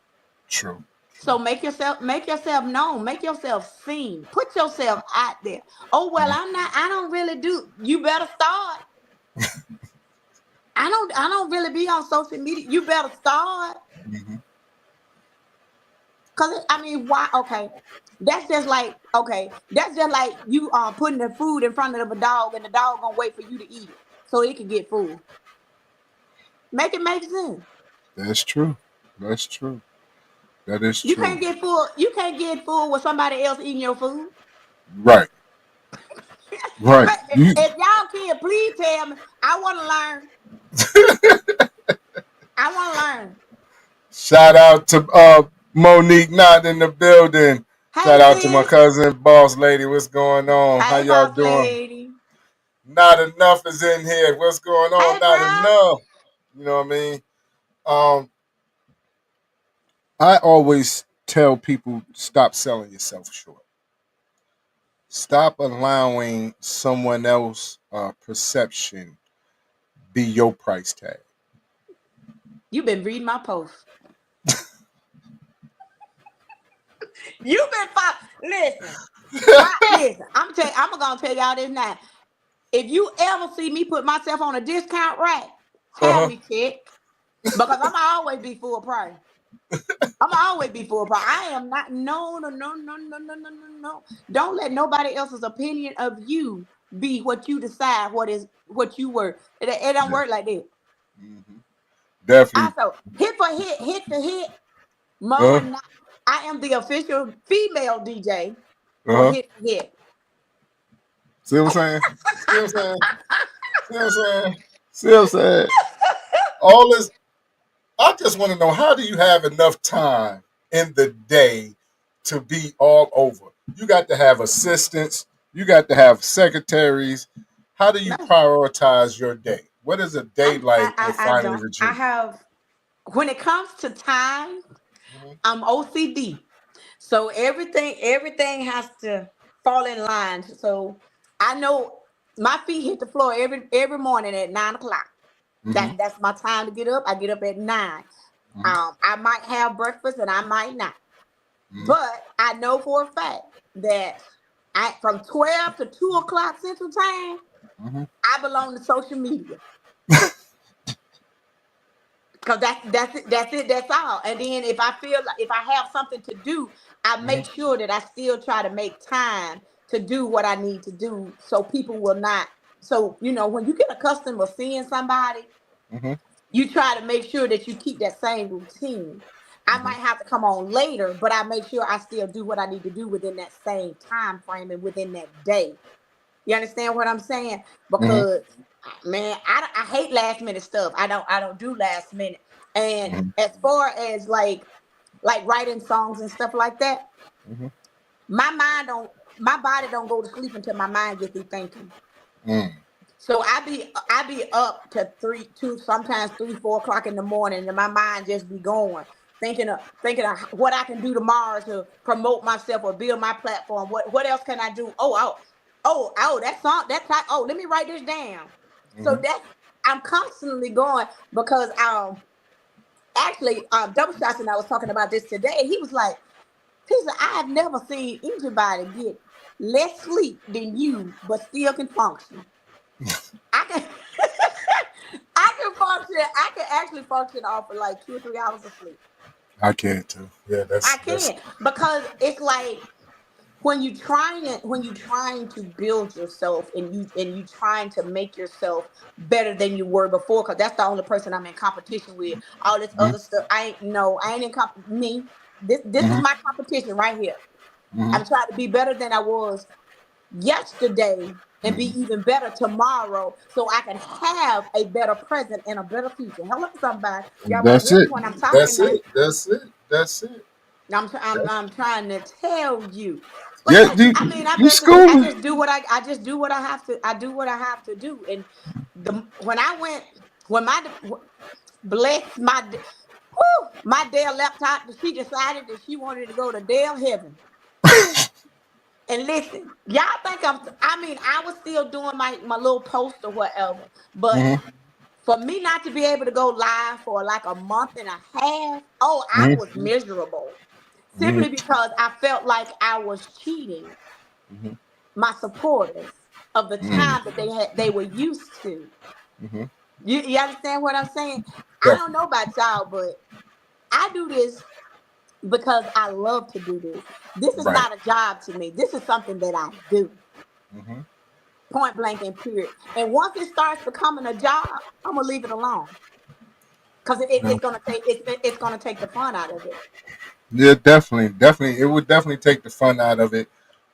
True. So make yourself known, make yourself seen, put yourself out there. Oh well, I don't really do. You better start. I don't really be on social media. You better start. Cause I mean, why? Okay, that's just like you putting the food in front of a dog, and the dog gonna wait for you to eat it so it can get full. Make it make sense. That's true. That's true. That is You true. can't get full. You can't get full with somebody else eating your food. Right. Right. If y'all can, please tell me. I want to learn. I want to learn. Shout out to Monique, not in the building. Hey, Shout out to my sis. cousin, boss lady. What's going on? How Hey, y'all boss doing? lady. Not enough is in here. What's going on? Hey, Not bro. enough. You know what I mean? I always tell people stop selling yourself short. Stop allowing someone else perception be your price tag. You've been reading my post. You've been listen. I'm gonna tell y'all this now. If you ever see me put myself on a discount rack, have me check. Because I'm always be full price. I am not. No. Don't let nobody else's opinion of you be what you decide. What you were. It don't work like that. Mm-hmm. Definitely. Also, hit for hit. Mom, I am the official female DJ for hit for hit. See what I'm saying? All this. I just want to know, how do you have enough time in the day to be all over? You got to have assistants. You got to have secretaries. How do you prioritize your day? What is a day like at Finally Virginia? I have, when it comes to time, I'm OCD. So everything has to fall in line. So I know my feet hit the floor every morning at 9:00. That's my time to get up. I get up at 9. I might have breakfast and I might not. But I know for a fact that from 12 to 2:00 Central Time, I belong to social media. Because that's all. And then if I feel like if I have something to do, I make sure that I still try to make time to do what I need to do, so people will not. So when you get accustomed to seeing somebody, you try to make sure that you keep that same routine. I might have to come on later, but I make sure I still do what I need to do within that same time frame and within that day. You understand what I'm saying? Because man, I hate last minute stuff. I don't do last minute. And as far as like writing songs and stuff like that, my body don't go to sleep until my mind gets through thinking. So I be up to 2, sometimes 3, 4 o'clock in the morning, and my mind just be going, thinking of what I can do tomorrow to promote myself or build my platform. What else can I do? That song, that type. Oh, let me write this down. So I'm constantly going, because actually Double Shots and I was talking about this today. He said, I have never seen anybody get less sleep than you, but still can function. I can function. I can actually function off of like 2 or 3 hours of sleep. I can too. Yeah, I can, because it's like when you trying to build yourself, and you trying to make yourself better than you were before, because that's the only person I'm in competition with. All this other stuff, I ain't in me. This is my competition right here. I'm trying to be better than I was yesterday and be even better tomorrow, so I can have a better present and a better future. Hello, somebody. Y'all better hear me when I'm talking. That's it. I'm trying to tell you. But Yeah, I just do what I have to. I do what I have to do. And when bless my Dell laptop, she decided that she wanted to go to Dell heaven. And listen, y'all think I was still doing my little post or whatever. But for me not to be able to go live for like a month and a half, I was miserable. Simply because I felt like I was cheating my supporters of the time that they were used to. You understand what I'm saying? I don't know about y'all, but I do this because I love to do this. This is Right. not a job to me. This is something that I do. Hmm. Point blank and period. And once it starts becoming a job, I'm gonna leave it alone because Yeah. it's gonna take the fun out of it. Yeah, definitely, definitely. It would definitely take the fun out of it.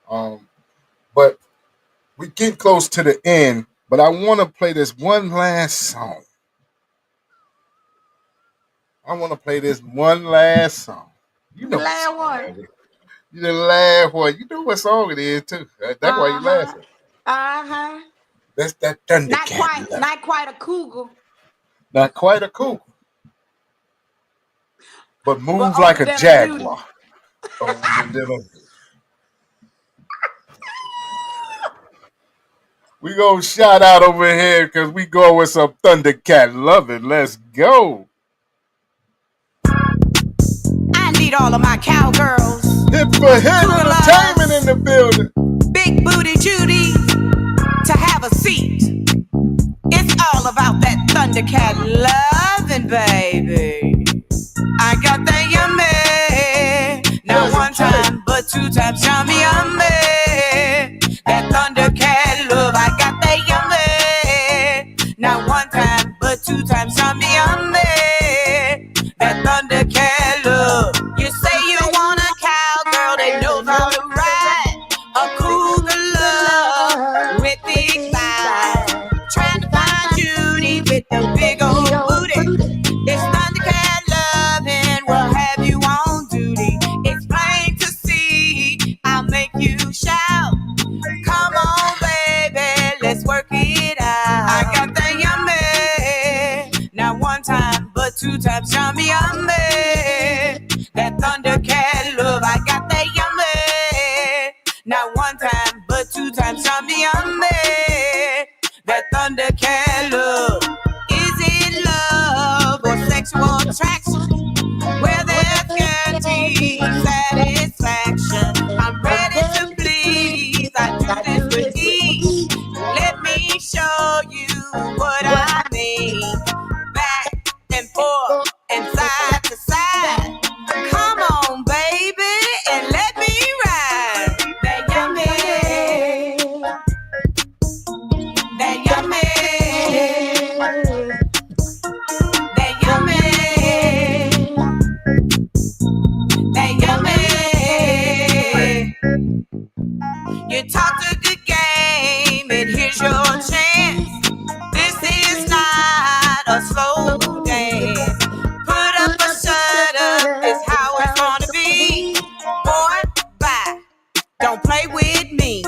Um, but we get close to the end. But I want to play this one last song. I want to play this one last song. You The know what last song one. that is. You the laugh one. You know what song it is too. That's why you Uh huh. laughing. Uh huh. That's that Thundercat love. Not quite a cougar, Not quite a cougar, but but move like older a than a Judy. jaguar. Older than a- We gonna shout out over here because we go with some Thundercat loving. Let's go. I need all of my cowgirls, Hit for hit cougar entertainment in loves, the building. big booty Judy to have a seat. It's all about that Thundercat loving, baby. I got that yummy, not one time, but two times yummy, yummy. That Thundercat love, I got that yummy, not one time, but two times yummy, yummy. That Thundercat love. You say you want a cowgirl that knows how to ride, a cougar love with big thighs. Trying to find Judy with the big old booty. This Thundercat loving will have you on duty. It's plain to see, I'll make you shout. Come on, baby, let's work it out. I got the yummy, not one time, but two times yummy, yummy. That Thundercat love, I got that yummy, not one time, but two times yummy, yummy. That Thundercat love. Is it love or sexual attraction? Where there's guaranteed satisfaction. I'm ready to please. I do this with ease. Let me show you what I mean. Back and forth and side to side. Come on, baby, and let me ride. That yummy. That yummy. That yummy. That yummy. You talk a good game, and here's your chance. This is not a slow dance. Put up or shut up is how it's gonna be. Boy, bye. Don't play with me.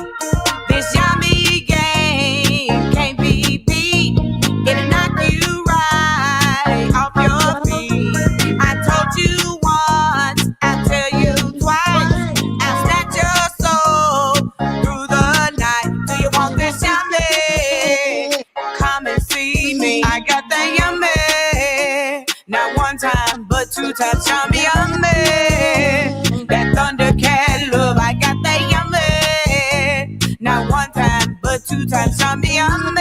This yummy game can't be beat. It'll knock you right off your feet. I told you once, I'll tell you twice. I'll snatch your soul through the night. Do you want this yummy? Come and see me. I got that yummy. Not one time, but two times yummy, yummy. That Thundercat love, I got that yummy. Not one time, but two times yummy, yummy.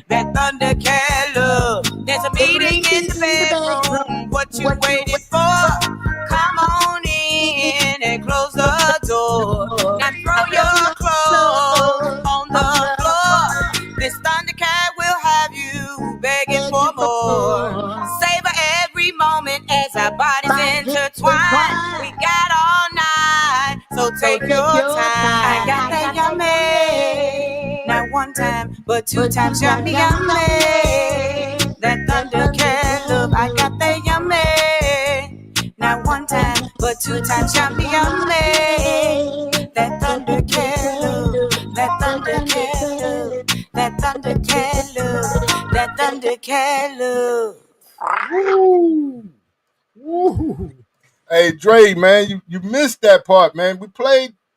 That Thundercat love. There's a meeting in the bedroom. What you waiting for? Come on in and close the door. Now throw your clothes on the floor. This Thundercat will have you begging for more. Savor every moment as our bodies intertwine. We got all night, so take your time. I got that yummy. Not one time, but two times yummy, yummy. That Thundercat love, I got that yummy. Not one time, but two times yummy, yummy. That Thundercat love, that Thundercat love, that Thundercat love, that Thundercat love. Woo. Woo. Hey Dre, man, you missed that part, man.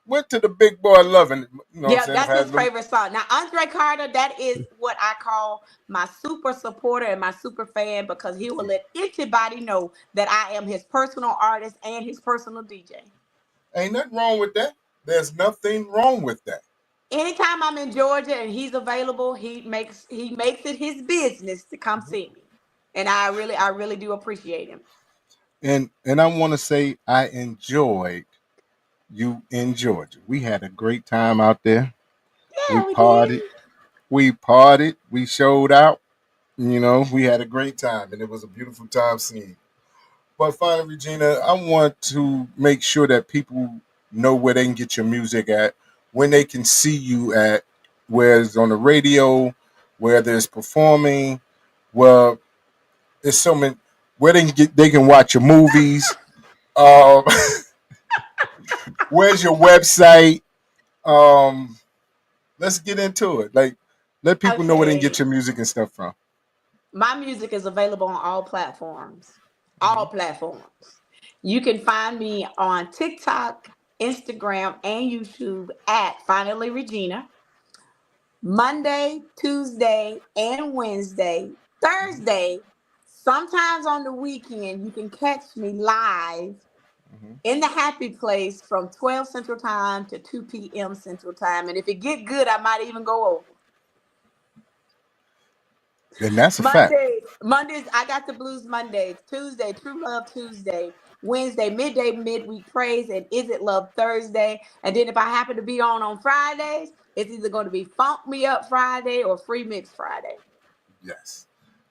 Went to the big boy loving. You know what I'm Yeah, saying? that's his favorite song. Now, Andre Carter, that is what I call my super supporter and my super fan because he will let anybody know that I am his personal artist and his personal DJ. Ain't nothing wrong with that. There's nothing wrong with that. Anytime I'm in Georgia and he's available, he makes it his business to come see me, and I really do appreciate him. And I want to say I enjoyed you in Georgia. We had a great time out there. We Yeah, we did. partied. We partied. We showed out. You know, we had a great time, and it was a beautiful time seeing you. But finally, Regina, I want to make sure that people know where they can get your music at, when they can see you at, where it's on the radio, where there's performing, well, there's so many where they can watch your movies. Um, where's your website? Um, let's get into it. Like, let people know where they can get Okay. your music and stuff from. My music is available on all platforms. Mm-hmm. All platforms. You can find me on TikTok, Instagram, and YouTube at Finally Regina. Monday, Tuesday, and Wednesday. Thursday, sometimes on the weekend, you can catch me live Mm-hmm. in the happy place from 12 Central Time to 2 p.m. Central Time. And if it get good, I might even go over. And that's a fact. Mondays, I got the blues Mondays. Tuesday, True Love Tuesday. Wednesday, midday, midweek praise, and Is It Love Thursday. And then if I happen to be on Fridays, it's either going to be Funk Me Up Friday or Free Mix Friday. Yes.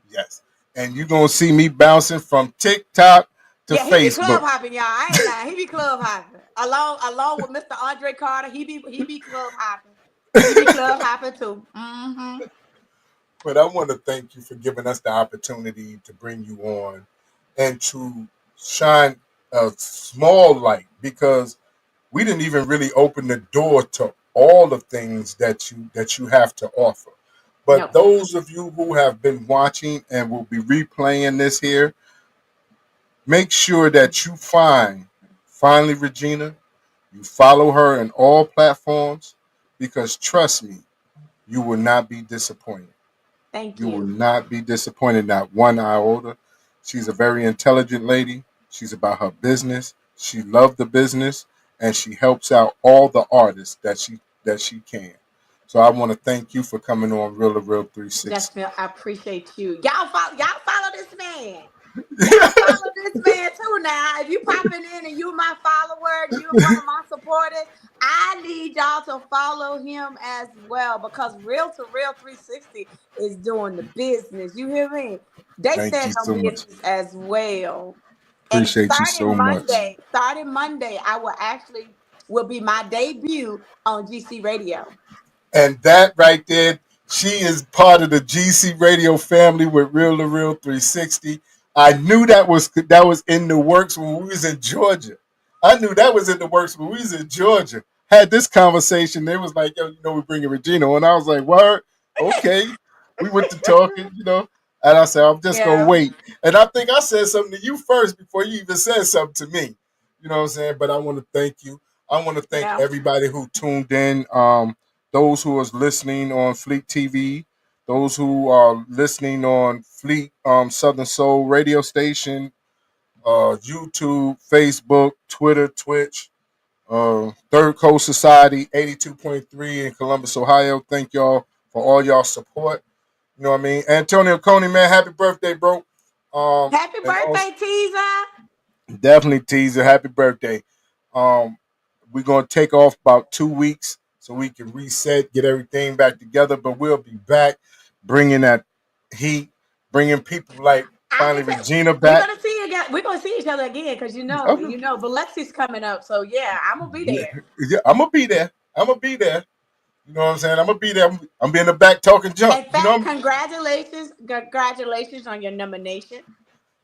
Yes. And you're going to see me bouncing from TikTok to Yeah, he be Facebook. club hopping, y'all. I ain't lying. He be club hopping. Along with Mr. Andre Carter, he be club hopping. He be club hopping too. Mm-hmm. But I want to thank you for giving us the opportunity to bring you on and to shine a small light, because we didn't even really open the door to all the things that you have to offer. But No. those of you who have been watching and will be replaying this here, make sure that you find Finally Regina. You follow her in all platforms, because trust me, you will not be disappointed. Thank You will you. not be disappointed, not one iota. She's a very intelligent lady. She's about her business. She loves the business, and she helps out all the artists that she can. So I want to thank you for coming on Real to Real 360. I appreciate you. Y'all follow this man. Y'all follow this man too now. If you popping in and you my follower, you're one of my supporters, I need y'all to follow him as well, because Real to Real 360 is doing the business. You hear me? They Thank you stand on so much. business as well. And Appreciate you so much. starting Monday, will be my debut on GC Radio. And that right there, she is part of the GC Radio family with Real to Real 360. I knew that was in the works when we was in Georgia. I knew that was in the works when we was in Georgia. Had this conversation. They was like, yo, we're bringing Regina on. I was like, word, okay. We went to talking, and I said, I'm just going to Yeah. wait. And I think I said something to you first before you even said something to me. You know what I'm saying? But I want to thank you. I want to thank Yeah. everybody who tuned in. Those who are listening on Fleet TV, those who are listening on Fleet Southern Soul radio station, YouTube, Facebook, Twitter, Twitch, Third Coast Society 82.3 in Columbus, Ohio. Thank y'all for all y'all support. You know what I mean? Antonio Coney, man, happy birthday, bro. Happy And also, birthday, Teaser. definitely teaser, happy birthday. Um, we're gonna take off about 2 weeks so we can reset, get everything back together. But we'll be back, bringing that heat, bringing people like I Finally can tell Regina we're back. gonna see you again. We're gonna see each other again because Okay. Biloxi's coming up. So yeah, I'm gonna be there. Yeah, I'm gonna be there. I'm gonna be there. You know what I'm saying? I'm gonna be there. I'm be in the back talking junk. In fact, congratulations on your nomination.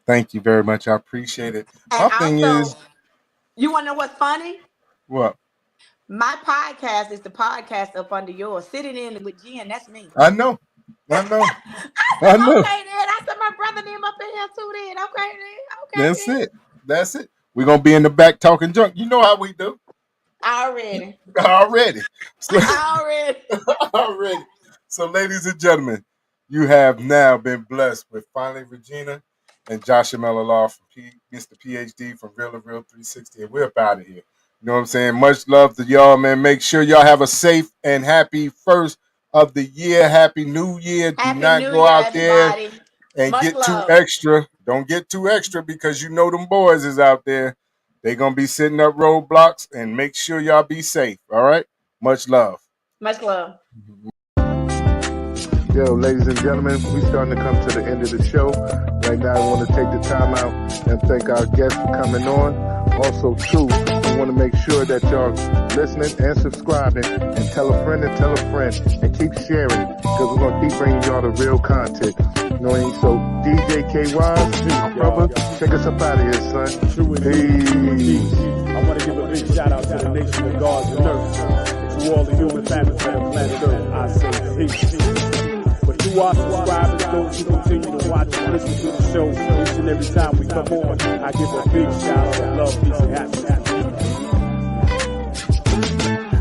Thank you very much. I appreciate it. And My thing is, also, you wanna know what's funny? what? My podcast is the podcast up under yours. Sitting in with Jen, that's me. I know. I know. I I said, know. okay then. I said my brother name up in here too then. Okay then. Okay That's then. it. That's it. We're gonna be in the back talking junk. You know how we do. Already. Already. Already. Already. So, ladies and gentlemen, you have now been blessed with Finally Regina and Joshua Melalaw from Mr. PhD from Real to Real 360. And we're up out of here. You know what I'm saying? Much love to y'all, man. Make sure y'all have a safe and happy first of the year. Happy New Year. Do Happy not New go Year, out there everybody. and Much get too love. extra. Don't get too extra because you know them boys is out there. They gonna be setting up roadblocks, and make sure y'all be safe. All right. Much love. Much love. Yo, ladies and gentlemen, we starting to come to the end of the show. Right now, I want to take the time out and thank our guests for coming on. Also, too, we want to make sure that y'all listening and subscribing, and tell a friend, and keep sharing, because we're going to keep bringing y'all the real content. You know what I mean? So, DJ K-Wise, my brother, take us up out of here, son. Peace. I want to give a big shout out to the nation of gods and earth. To all the human families on the planet Earth, I say peace. But to our subscribers, those who continue to watch and listen to the show each and every time we come on, I give a big shout out of love, peace, and happiness.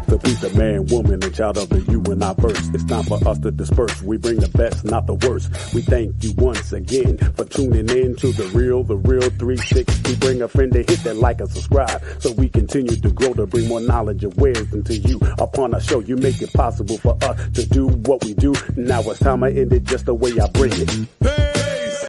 The piece of man, woman, and child of the universe. It's time for us to disperse. We bring the best, not the worst. We thank you once again for tuning in to the real 360. Bring a friend to hit that like and subscribe, so we continue to grow to bring more knowledge and wisdom to you. Upon our show, you make it possible for us to do what we do. Now it's time I end it just the way I bring it.